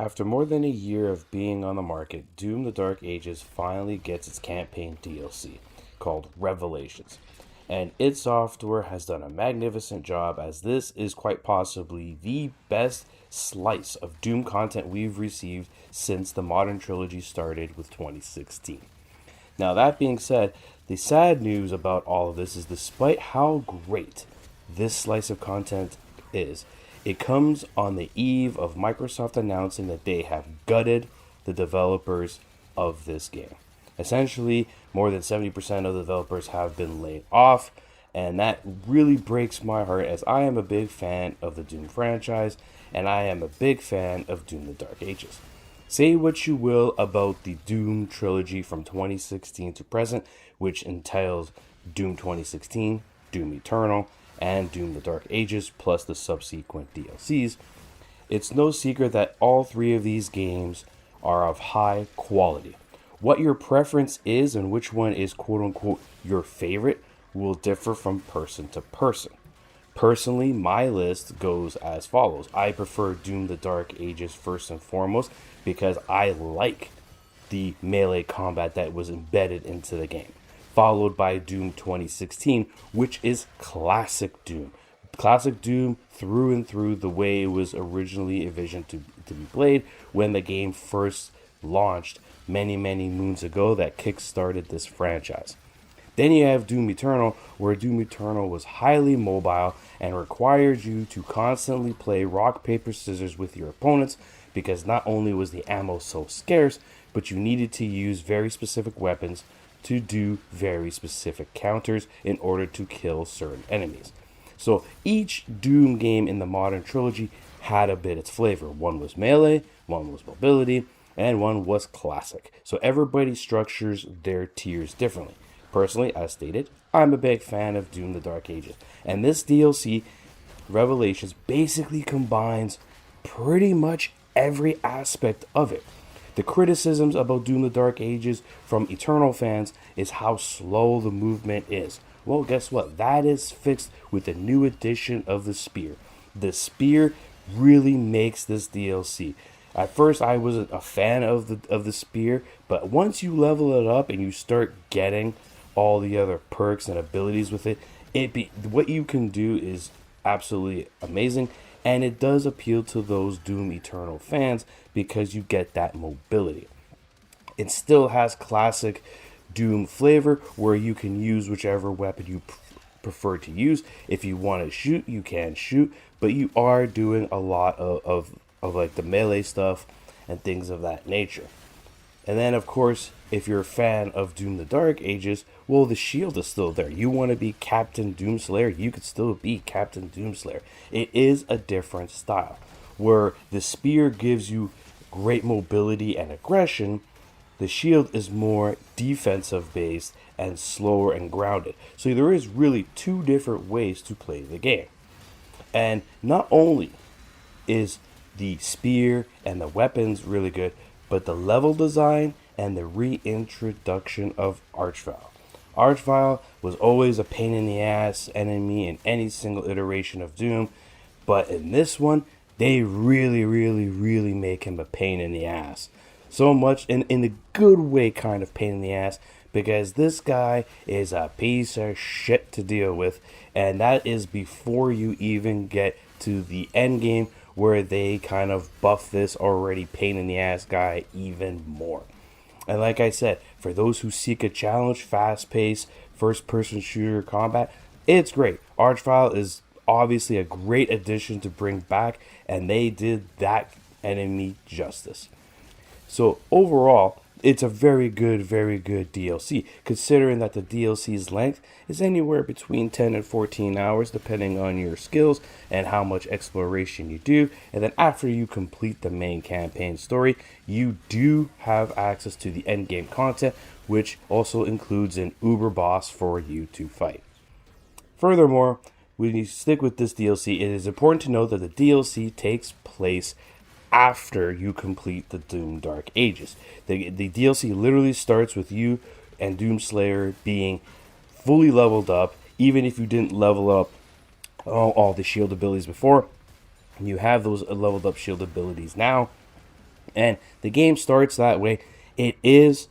After more than a year of being on the market, Doom the Dark Ages finally gets its campaign DLC called Revelations. And id Software has done a magnificent job, as this is quite possibly the best slice of Doom content we've received since the modern trilogy started with 2016. Now, that being said, the sad news about all of this is despite how great this slice of content is, it comes on the eve of Microsoft announcing that they have gutted the developers of this game. Essentially, more than 70% of the developers have been laid off, and that really breaks my heart as I am a big fan of the Doom franchise and I am a big fan of Doom the Dark Ages. Say what you will about the Doom trilogy from 2016 to present, which entails Doom 2016, Doom Eternal, and Doom the Dark Ages, plus the subsequent DLCs. It's no secret that all three of these games are of high quality. What your preference is and which one is quote unquote your favorite will differ from person to person. Personally, my list goes as follows. I prefer Doom the Dark Ages first and foremost because I like the melee combat that was embedded into the game, followed by Doom 2016, which is classic Doom. Classic Doom through and through, the way it was originally envisioned to be played when the game first launched many, many moons ago that kick-started this franchise. Then you have Doom Eternal, where Doom Eternal was highly mobile and required you to constantly play rock, paper, scissors with your opponents because not only was the ammo so scarce, but you needed to use very specific weapons to do very specific counters in order to kill certain enemies. So each Doom game in the modern trilogy had a bit its flavor. One was melee, one was mobility, and one was classic. So everybody structures their tiers differently. Personally, as stated, I'm a big fan of Doom the Dark Ages. And this DLC, Revelations, basically combines pretty much every aspect of it. The criticisms about Doom the Dark Ages from Eternal fans is how slow the movement is. Well, guess what? That is fixed with the new edition of the Spear. The Spear really makes this DLC. At first, I wasn't a fan of the Spear, but once you level it up and you start getting all the other perks and abilities with it, what you can do is absolutely amazing, and it does appeal to those Doom Eternal fans because you get that mobility. It still has classic Doom flavor where you can use whichever weapon you prefer to use. If you want to shoot, you can shoot, but you are doing a lot of like the melee stuff and things of that nature. And then, of course, if you're a fan of Doom the Dark Ages, well, the shield is still there. You want to be Captain Doomslayer, you could still be Captain Doomslayer. It is a different style. Where the spear gives you great mobility and aggression, the shield is more defensive based and slower and grounded. So there is really two different ways to play the game. And not only is the spear and the weapons really good, but the level design and the reintroduction of Archvile. Archvile was always a pain in the ass enemy in any single iteration of Doom, but in this one, they really make him a pain in the ass. So much in the good way kind of pain in the ass, because this guy is a piece of shit to deal with, and that is before you even get to the end game where they kind of buff this already pain in the ass guy even more. And like I said, for those who seek a challenge, fast paced, first person shooter combat, it's great. Archvile is obviously a great addition to bring back, and they did that enemy justice. So overall, it's a very good DLC, considering that the DLC's length is anywhere between 10 and 14 hours, depending on your skills and how much exploration you do. And then after you complete the main campaign story, you do have access to the endgame content, which also includes an uber boss for you to fight. Furthermore, when you stick with this DLC, it is important to note that the DLC takes place after you complete the Doom Dark Ages. The DLC literally starts with you and Doomslayer being fully leveled up, even if you didn't level up all the shield abilities before. You have those leveled up shield abilities now. And the game starts that way. It is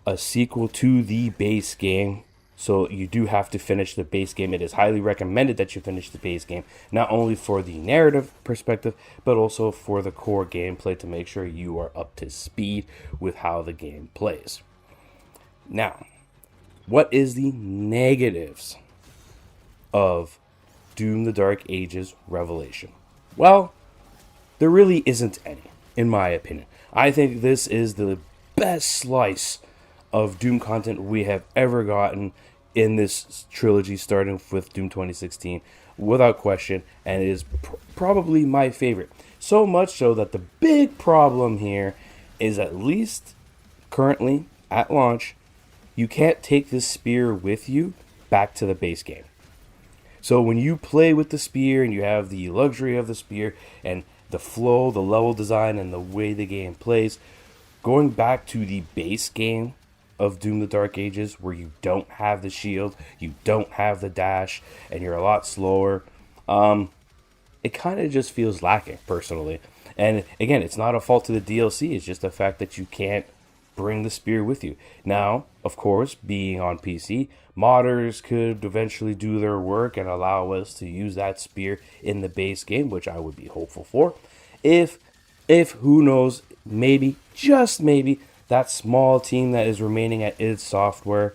a sequel to the base game, so you do have to finish the base game. It is highly recommended that you finish the base game, not only for the narrative perspective, but also for the core gameplay to make sure you are up to speed with how the game plays. Now, what is the negatives of Doom the Dark Ages Revelation? Well, there really isn't any, in my opinion. I think this is the best slice of Doom content we have ever gotten in this trilogy, starting with Doom 2016, without question, and it is probably my favorite. So much so that the big problem here is, at least currently at launch, you can't take this spear with you back to the base game. So when you play with the spear and you have the luxury of the spear and the flow, the level design, and the way the game plays, going back to the base game of Doom the Dark Ages, where you don't have the shield, you don't have the dash, and you're a lot slower, it kind of just feels lacking, personally. And again, it's not a fault to the DLC, it's just the fact that you can't bring the spear with you. Now, of course, being on PC, modders could eventually do their work and allow us to use that spear in the base game, which I would be hopeful for. If who knows, maybe, just maybe, that small team that is remaining at id Software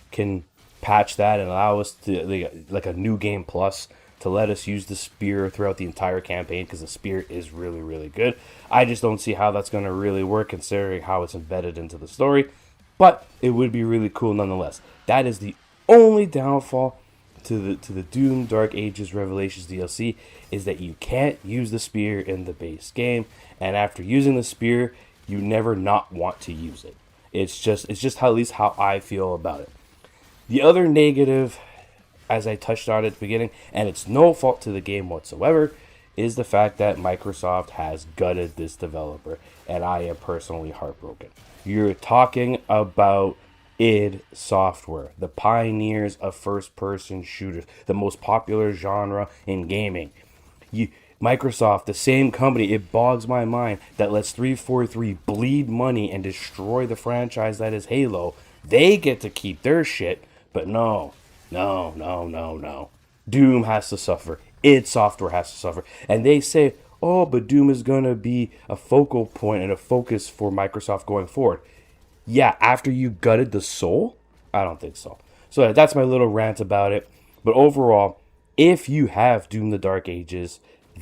can patch that and allow us to, like a new game plus, to let us use the spear throughout the entire campaign, because the spear is really, really good. I just don't see how that's going to really work, considering how it's embedded into the story, but it would be really cool nonetheless. That is the only downfall to the Doom Dark Ages Revelations DLC, is that you can't use the spear in the base game, and after using the spear, you never not want to use it. It's just how, at least how I feel about it. The other negative, as I touched on at the beginning, and it's no fault to the game whatsoever, is the fact that Microsoft has gutted this developer, and I am personally heartbroken. You're talking about id Software, the pioneers of first-person shooters, the most popular genre in gaming. Microsoft, the same company, it bogs my mind, that lets 343 bleed money and destroy the franchise that is Halo. They get to keep their shit, but no. Doom has to suffer. id Software has to suffer. And they say, oh, but Doom is going to be a focal point and a focus for Microsoft going forward. Yeah, after you gutted the soul? I don't think so. So that's my little rant about it. But overall, if you have Doom the Dark Ages,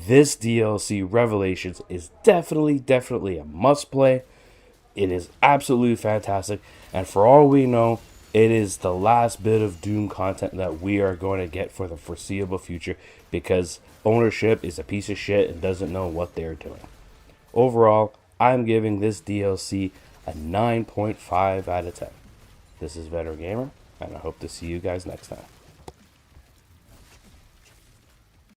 this DLC, Revelations, is definitely a must play. It is absolutely fantastic. And for all we know, it is the last bit of Doom content that we are going to get for the foreseeable future, because ownership is a piece of shit and doesn't know what they're doing. Overall, I'm giving this DLC a 9.5 out of 10. This is Veteran Gamer, and I hope to see you guys next time.